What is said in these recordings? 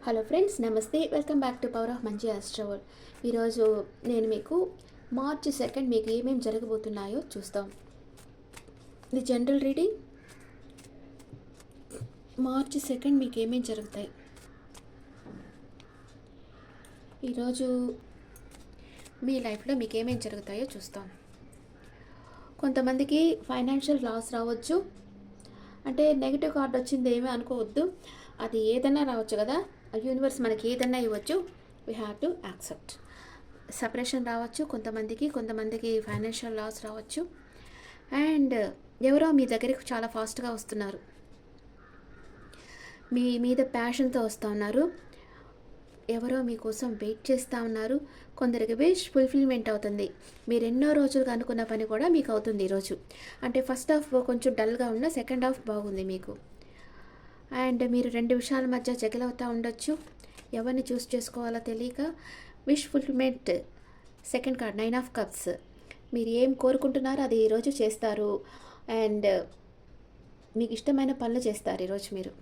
Hello friends, నమస్తే. Welcome back to power of మంచి ఆస్ట్రోవల్. ఈరోజు నేను మీకు మార్చి 2 మీకు ఏమేమి జరగబోతున్నాయో చూస్తాం. ఇది జనరల్ రీడింగ్. మార్చి 2 మీకు ఏమేమి జరుగుతాయి. ఈరోజు మీ లైఫ్లో మీకు ఏమేమి జరుగుతాయో చూస్తాం. కొంతమందికి ఫైనాన్షియల్ లాస్ రావచ్చు. అంటే నెగిటివ్ కార్డ్ వచ్చింది ఏమీ అనుకోవద్దు, అది ఏదైనా రావచ్చు కదా. యూనివర్స్ మనకి ఏదైనా ఇవ్వచ్చు. We have to accept. Separation రావచ్చు కొంతమందికి ఫైనాన్షియల్ లాస్ రావచ్చు. అండ్ ఎవరో మీ దగ్గరికి చాలా ఫాస్ట్గా వస్తున్నారు, మీ మీద ప్యాషన్తో వస్తూ ఉన్నారు. ఎవరో మీకోసం వెయిట్ చేస్తూ ఉన్నారు. కొందరికి విష్ ఫుల్ఫిల్మెంట్ అవుతుంది. మీరు ఎన్నో రోజులుగా అనుకున్న పని కూడా మీకు అవుతుంది ఈరోజు. అంటే ఫస్ట్ హాఫ్ కొంచెం డల్గా ఉన్న సెకండ్ హాఫ్ బాగుంది మీకు. అండ్ మీరు రెండు విషయాల మధ్య జగలవుతూ ఉండొచ్చు. ఎవరిని చూస్ చేసుకోవాలో తెలియక wish fulfilment. Second card 9 of cups. మీరు ఏం కోరుకుంటున్నారో అది ఈరోజు చేస్తారు. అండ్ మీకు ఇష్టమైన పనులు చేస్తారు ఈరోజు మీరు.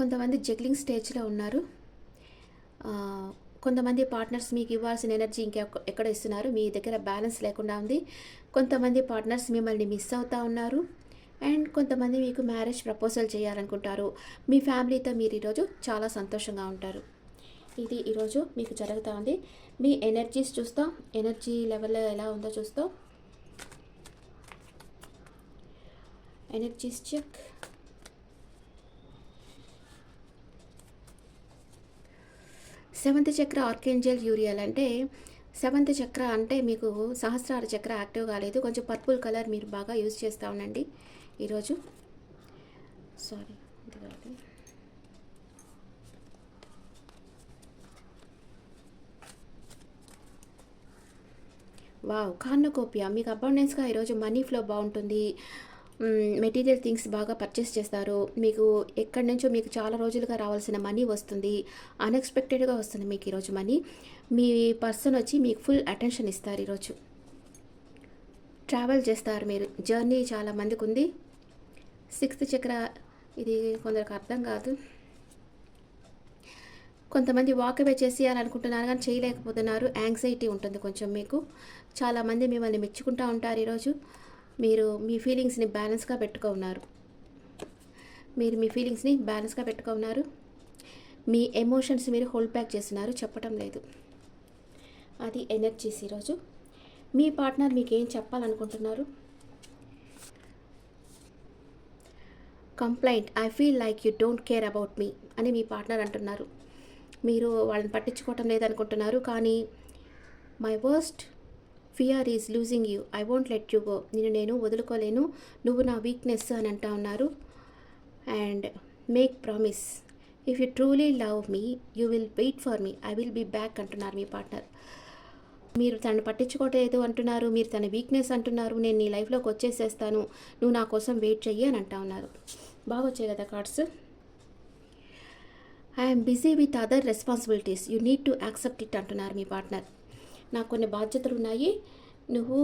కొంతమంది జగ్లింగ్ స్టేజ్లో ఉన్నారు. కొంతమంది పార్ట్నర్స్ మీకు ఇవ్వాల్సిన ఎనర్జీ ఎక్కడ ఇస్తున్నారు, మీ దగ్గర బ్యాలెన్స్ లేకుండా ఉంది. కొంతమంది పార్ట్నర్స్ మిమ్మల్ని మిస్ అవుతూ ఉన్నారు. అండ్ కొంతమంది మీకు మ్యారేజ్ ప్రపోజల్ చేయాలనుకుంటారు. మీ ఫ్యామిలీతో మీరు ఈరోజు చాలా సంతోషంగా ఉంటారు. ఇది ఈరోజు మీకు జరుగుతూ ఉంది. మీ ఎనర్జీస్ చూస్తాం, ఎనర్జీ లెవెల్ ఎలా ఉందో చూస్తాం. Energies check. Seventh chakra archangel Uriel. అంటే సెవెంత్ చక్ర అంటే మీకు సహస్రార చక్ర యాక్టివ్ కాలేదు. కొంచెం పర్పుల్ కలర్ మీరు బాగా యూజ్ చేస్తూ ఉండండి ఈరోజు. Sorry, wow, కార్నకోపియా. మీకు అబండెన్స్గా ఈరోజు మనీ ఫ్లో బాగుంటుంది. మెటీరియల్ థింగ్స్ బాగా పర్చేస్ చేస్తారు. మీకు ఎక్కడి నుంచో మీకు చాలా రోజులుగా రావాల్సిన మనీ వస్తుంది. అన్ఎక్స్పెక్టెడ్గా వస్తుంది మీకు ఈరోజు మనీ. మీ పర్సన్ వచ్చి మీకు ఫుల్ అటెన్షన్ ఇస్తారు ఈరోజు. ట్రావెల్ చేస్తారు మీరు. జర్నీ చాలా మందికి ఉంది. సిక్స్త్ చక్ర, ఇది కొందరికి అర్థం కాదు. కొంతమంది వాకవే చేసేయాలనుకుంటున్నారు కానీ చేయలేకపోతున్నారు. యాంగ్జైటీ ఉంటుంది కొంచెం మీకు. చాలామంది మిమ్మల్ని మెచ్చుకుంటూ ఉంటారు ఈరోజు. మీరు మీ ఫీలింగ్స్ని బ్యాలెన్స్గా పెట్టుకున్నారు. మీ ఎమోషన్స్ మీరు హోల్డ్ బ్యాక్ చేస్తున్నారు, చెప్పటం లేదు. అది ఎనర్జీస్ ఈరోజు. మీ పార్ట్నర్ మీకు ఏం చెప్పాలనుకుంటున్నారు. Complaint. I feel like you don't care about me అని మీ పార్ట్నర్ అంటున్నారు. మీరు వాళ్ళని పట్టించుకోవటం లేదనుకుంటున్నారు. కానీ my worst fear is losing you. I won't let you go. నేను వదులుకోలేను, నువ్వు నా వీక్నెస్ అని అంటూ ఉన్నారు. And make promise. If you truly love me you will wait for me, I will be back అంటున్నారు మీ పార్ట్నర్. మీరు తను పట్టించుకోవట్లేదు అంటున్నారు, మీరు తన వీక్నెస్ అంటున్నారు. నేను నీ లైఫ్లోకి వచ్చేసేస్తాను, నువ్వు నా కోసం వెయిట్ చెయ్యి అని అంటూ ఉన్నారు. బాగా వచ్చాయి కదా cards. I'm busy with other responsibilities, you need to accept it అంటున్నారు మీ పార్ట్నర్. నాకు కొన్ని బాధ్యతలు ఉన్నాయి, నువ్వు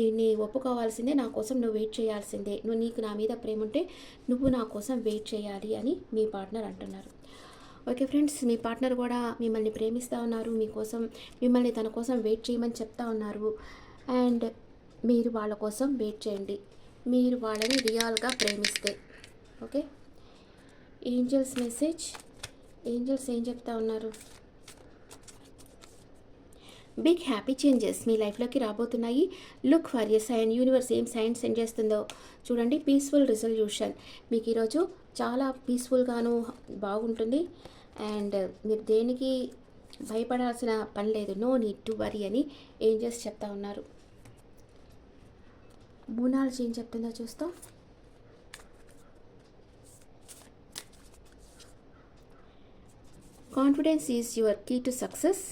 దీన్ని ఒప్పుకోవాల్సిందే, నా కోసం నువ్వు వెయిట్ చేయాల్సిందే. నీకు నా మీద ప్రేమ ఉంటే నువ్వు నా కోసం వెయిట్ చేయాలి అని మీ పార్ట్నర్ అంటున్నారు. ఓకే ఫ్రెండ్స్, మీ పార్ట్నర్ కూడా మిమ్మల్ని ప్రేమిస్తూ ఉన్నారు. మిమ్మల్ని తన కోసం వెయిట్ చేయమని చెప్తా ఉన్నారు. అండ్ మీరు వాళ్ళ కోసం వెయిట్ చేయండి, మీరు వాళ్ళని రియల్గా ప్రేమిస్తే. Okay, angels message. ఏంజల్స్ ఏం చెప్తా ఉన్నారు. బిగ్ హ్యాపీ చేంజెస్ మీ లైఫ్లోకి రాబోతున్నాయి. Look for a sign. Universe ఏం సైన్ సెండ్ చేస్తుందో చూడండి. Peaceful resolution. మీకు ఈరోజు చాలా పీస్ఫుల్గాను బాగుంటుంది. అండ్ మీరు దేనికి భయపడాల్సిన పని లేదు. నో నీడ్ టు వరీ అని ఏంజల్స్ చెప్తా ఉన్నారు. మూనాలజీ ఏం చెప్తుందో చూస్తాం. Confidence is your key to success.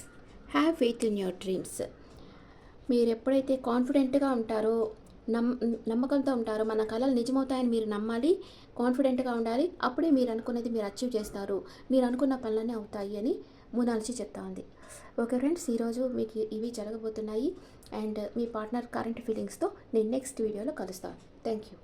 Have faith in your dreams. మీరు ఎప్పుడైతే కాన్ఫిడెంట్గా ఉంటారో, నమ్మకంతో ఉంటారో, మన కళలు నిజమవుతాయని మీరు నమ్మాలి, కాన్ఫిడెంట్గా ఉండాలి. అప్పుడే మీరు అనుకున్నది మీరు అచీవ్ చేస్తారు, మీరు అనుకున్న పనులన్నీ అవుతాయి అని మూనాలజీ చెప్తా ఉంది. ఓకే ఫ్రెండ్స్, ఈరోజు మీకు ఇవి జరగబోతున్నాయి. అండ్ మీ పార్ట్నర్ కరెంట్ ఫీలింగ్స్తో నేను నెక్స్ట్ వీడియోలో కలుస్తాను. Thank you.